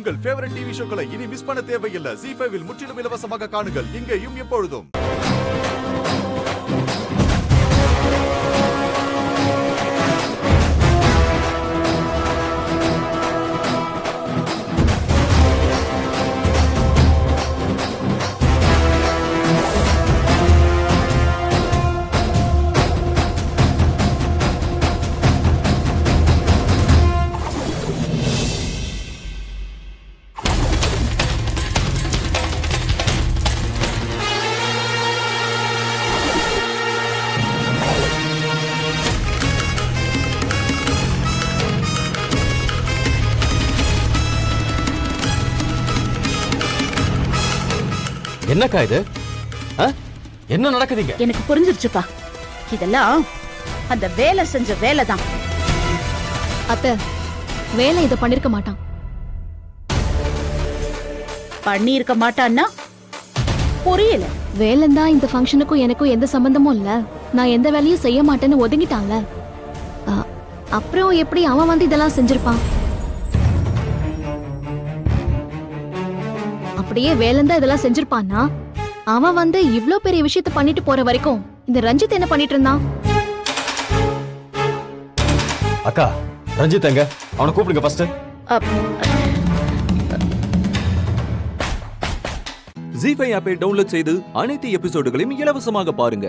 உங்கள் favourite TV ஷோக்களை இனி miss பண்ண தேவையில்லை. ZEE5 இல் முற்றிலும் இலவசமாக காணுங்கள், இங்கேயும் எப்பொழுதும். என்னக்கா இது? என்ன நடக்குதுங்க? எனக்கு புரிஞ்சிருச்சுப்பா. இதெல்லாம் அந்த வேலை செஞ்ச வேலைதான். அத்தை, வேலை இத பண்ணிருக்க மாட்டான். பண்ணி இருக்க மாட்டான்னா புரியல. வேலைந்தான் இந்த ஃபங்க்ஷனுக்கும் எனக்கும் எந்த சம்பந்தமும் இல்ல. நான் எந்த வேலையும் செய்ய மாட்டேன்னு ஒதுங்கிட்டான்ல. அப்புறம் எப்படி அவன் வந்து இதெல்லாம் செஞ்சிருப்பான்? அப்படியே வேலந்தா இதெல்லாம் செஞ்சிருப்பான்னா அவன் வந்து இவ்ளோ பெரிய விஷயத்த பண்ணிட்டு போற வரைக்கும் இந்த ரஞ்சித் என்ன பண்ணிட்டு இருந்தான்? அக்கா, ரஞ்சித் எங்க? அவனை கூப்பிடுங்க ஃபர்ஸ்ட். ZEE5 ஆப்பை டவுன்லோட் செய்து அனைத்து எபிசோடுகளையும் இலவசமாக பாருங்க.